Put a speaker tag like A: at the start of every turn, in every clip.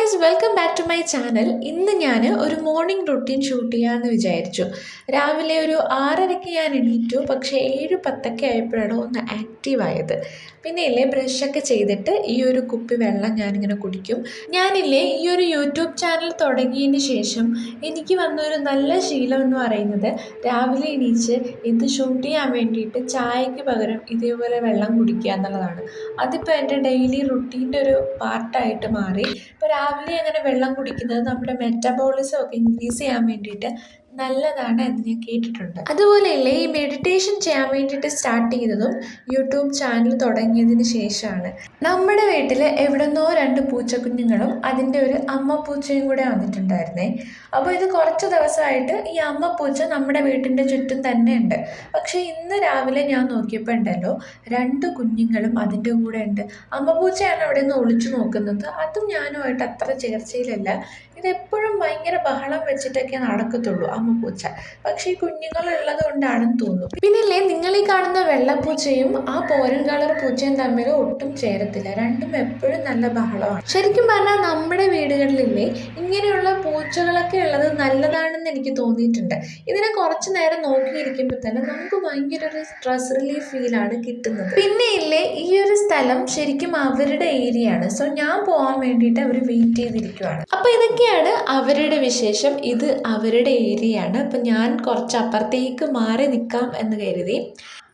A: Guys, welcome back to my channel. ഇന്ന് ഞാൻ ഒരു മോർണിംഗ് റുട്ടീൻ ഷൂട്ട് ചെയ്യാമെന്ന് വിചാരിച്ചു. രാവിലെ ഒരു 6:30 ഞാൻ എണീറ്റു, പക്ഷേ 7:10 ആയപ്പോഴാണ് ഒന്ന് ആക്റ്റീവായത്. പിന്നെ ബ്രഷൊക്കെ ചെയ്തിട്ട് ഈ ഒരു കുപ്പി വെള്ളം ഞാനിങ്ങനെ കുടിക്കും. ഈ ഒരു യൂട്യൂബ് ചാനൽ തുടങ്ങിയതിന് ശേഷം എനിക്ക് വന്നൊരു നല്ല ശീലം എന്ന് പറയുന്നത് രാവിലെ എണീച്ച് ഇത് ഷൂട്ട് ചെയ്യാൻ വേണ്ടിയിട്ട് ചായക്ക് പകരം ഇതേപോലെ വെള്ളം കുടിക്കുക എന്നുള്ളതാണ്. അതിപ്പോൾ എൻ്റെ ഡെയിലി റുട്ടീൻ്റെ ഒരു പാർട്ടായിട്ട് മാറി. ഇപ്പോൾ രാവിലെ അങ്ങനെ വെള്ളം കുടിക്കുന്നത് നമ്മുടെ മെറ്റബോളിസം ഒക്കെ ഇൻക്രീസ് ചെയ്യാൻ വേണ്ടിയിട്ട് നല്ലതാണ് എന്ന് ഞാൻ കേട്ടിട്ടുണ്ട്. അതുപോലെയല്ലേ ഈ മെഡിറ്റേഷൻ ചെയ്യാൻ വേണ്ടിയിട്ട് സ്റ്റാർട്ട് ചെയ്തതും യൂട്യൂബ് ചാനൽ തുടങ്ങിയതിന് ശേഷമാണ്. നമ്മുടെ വീട്ടിൽ എവിടെന്നോ 2 പൂച്ചക്കുഞ്ഞുങ്ങളും അതിൻ്റെ ഒരു അമ്മ പൂച്ചയും കൂടെ വന്നിട്ടുണ്ടായിരുന്നേ. അപ്പോൾ ഇത് കുറച്ച് ദിവസമായിട്ട് ഈ അമ്മ പൂച്ച നമ്മുടെ വീട്ടിൻ്റെ ചുറ്റും തന്നെ ഉണ്ട്. പക്ഷേ ഇന്ന് രാവിലെ ഞാൻ നോക്കിയപ്പോൾ ഉണ്ടല്ലോ 2 കുഞ്ഞുങ്ങളും അതിൻ്റെ കൂടെ ഉണ്ട്. അമ്മ പൂച്ചയാണ് അവിടെ നിന്ന് ഒളിച്ചു നോക്കുന്നത്. അതും ഞാനുമായിട്ട് അത്ര ചേർച്ചയിലല്ല. ഇതെപ്പോഴും ഭയങ്കര ബഹളം വെച്ചിട്ടൊക്കെ നടക്കത്തുള്ളൂ അമ്മ പൂച്ച. പക്ഷേ ഈ കുഞ്ഞുങ്ങളുള്ളത് കൊണ്ടാണെന്ന് തോന്നുന്നു. പിന്നില്ലേ, നിങ്ങൾ ഈ കാണുന്ന വെള്ളപ്പൂച്ചയും ആ പോരൻ കളർ പൂച്ചയും തമ്മിൽ ഒട്ടും ചേരത്തില്ല. രണ്ടും എപ്പോഴും നല്ല ബഹളമാണ്. ശരിക്കും പറഞ്ഞാൽ നമ്മുടെ വീടുകളിലില്ലേ ഇങ്ങനെയുള്ള പൂച്ചകളൊക്കെ ഉള്ളത് നല്ലതാണെന്ന് എനിക്ക് തോന്നിയിട്ടുണ്ട്. ഇതിനെ കുറച്ച് നേരം നോക്കിയിരിക്കുമ്പോൾ തന്നെ നമുക്ക് ഭയങ്കര ഒരു സ്ട്രെസ് റിലീഫ് ഫീലാണ് കിട്ടുന്നത്. പിന്നെ ഈ ഒരു സ്ഥലം ശരിക്കും അവരുടെ ഏരിയ ആണ്. സോ ഞാൻ പോകാൻ വേണ്ടിയിട്ട് അവർ വെയിറ്റ് ചെയ്തിരിക്കുവാണ്. അപ്പോൾ ഇതൊക്കെയാണ് അവരുടെ വിശേഷം. ഇത് അവരുടെ ഏരിയ ആണ്. അപ്പം ഞാൻ കുറച്ച് അപ്പുറത്തേക്ക് മാറി നിൽക്കാം എന്ന് കരുതി.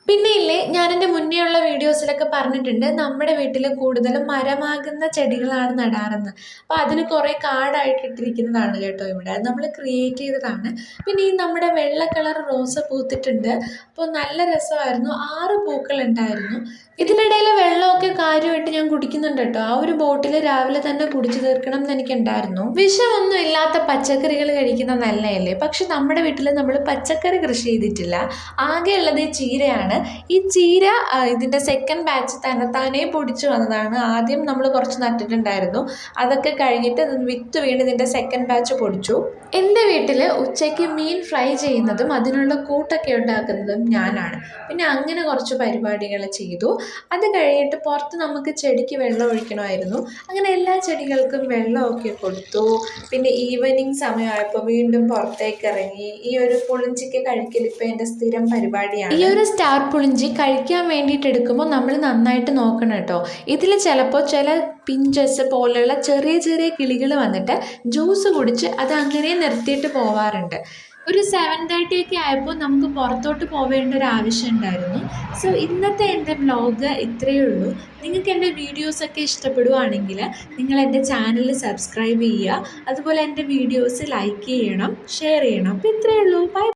A: പിന്നെ ഞാൻ എൻ്റെ മുന്നേ ഉള്ള വീഡിയോസിലൊക്കെ പറഞ്ഞിട്ടുണ്ട് നമ്മുടെ വീട്ടിൽ കൂടുതലും മരമാകുന്ന ചെടികളാണ് നടാറെന്ന്. അപ്പോൾ അതിന് കുറേ കാടായിട്ട് ഇട്ടിരിക്കുന്നതാണ് കേട്ടോ ഇവിടെ. അത് നമ്മൾ ക്രിയേറ്റ് ചെയ്തതാണ്. പിന്നെ ഈ നമ്മുടെ വെള്ള കളർ റോസ് പൂത്തിട്ടുണ്ട്. അപ്പോൾ നല്ല രസമായിരുന്നു. 6 പൂക്കൾ ഉണ്ടായിരുന്നു. ഇതിനിടയിൽ വെള്ളമൊക്കെ കാര്യമായിട്ട് ഞാൻ കുടിക്കുന്നുണ്ട് കേട്ടോ. ആ ഒരു ബോട്ടിൽ രാവിലെ തന്നെ കുടിച്ചു തീർക്കണം എന്ന് എനിക്കുണ്ടായിരുന്നു. വിഷമൊന്നും ഇല്ലാത്ത പച്ചക്കറികൾ കഴിക്കുന്ന നല്ലതല്ലേ. പക്ഷെ നമ്മുടെ വീട്ടിൽ നമ്മൾ പച്ചക്കറി കൃഷി ചെയ്തിട്ടില്ല. ആകെ ഉള്ളത് ചീരയാണ്. ഈ ചീര ഇതിൻ്റെ സെക്കൻഡ് ബാച്ച് തന്നെത്താനേ പൊടിച്ചു വന്നതാണ്. ആദ്യം നമ്മൾ കുറച്ച് നട്ടിട്ടുണ്ടായിരുന്നു. അതൊക്കെ കഴിഞ്ഞിട്ട് വിത്ത് വീണ് ഇതിൻ്റെ സെക്കൻഡ് ബാച്ച് പൊടിച്ചു. എൻ്റെ വീട്ടിൽ ഉച്ചയ്ക്ക് മീൻ ഫ്രൈ ചെയ്യുന്നതും അതിനുള്ള കൂട്ടൊക്കെ ഉണ്ടാക്കുന്നതും ഞാനാണ്. പിന്നെ അങ്ങനെ കുറച്ച് പരിപാടികൾ ചെയ്തു. അത് കഴിഞ്ഞിട്ട് പുറത്ത് നമുക്ക് ചെടിക്ക് വെള്ളം ഒഴിക്കണമായിരുന്നു. അങ്ങനെ എല്ലാ ചെടികൾക്കും വെള്ളമൊക്കെ കൊടുത്തു. പിന്നെ ഈവനിങ് സമയമായപ്പോൾ വീണ്ടും പുറത്തേക്ക് ഇറങ്ങി. ഈ ഒരു പുളിഞ്ചിക്ക് കഴിക്കൽ ഇപ്പോൾ എൻ്റെ സ്ഥിരം പരിപാടിയാണ്. ഈ ഒരു സ്റ്റാർ പുളിഞ്ചി കഴിക്കാൻ വേണ്ടിയിട്ട് എടുക്കുമ്പോൾ നമ്മൾ നന്നായിട്ട് നോക്കണം കേട്ടോ. ഇതിൽ ചിലപ്പോൾ ചില പിഞ്ചസ് പോലെയുള്ള ചെറിയ ചെറിയ കിളികൾ വന്നിട്ട് ജ്യൂസ് കുടിച്ച് അത് അങ്ങനെ നിർത്തിയിട്ട് പോവാറുണ്ട്. ഒരു 7:30 ഒക്കെ ആയപ്പോൾ നമുക്ക് പുറത്തോട്ട് പോവേണ്ട ഒരു ആവശ്യം ഉണ്ടായിരുന്നു. സോ ഇന്നത്തെ എൻ്റെ വ്ലോഗ് ഇത്രയേ ഉള്ളൂ. നിങ്ങൾക്ക് എൻ്റെ വീഡിയോസൊക്കെ ഇഷ്ടപ്പെടുവാണെങ്കിൽ നിങ്ങൾ എൻ്റെ ചാനൽ സബ്സ്ക്രൈബ് ചെയ്യുക. അതുപോലെ എൻ്റെ വീഡിയോസ് ലൈക്ക് ചെയ്യണം, ഷെയർ ചെയ്യണം. അപ്പോൾ ഇത്രയേ ഉള്ളൂ. ബൈ.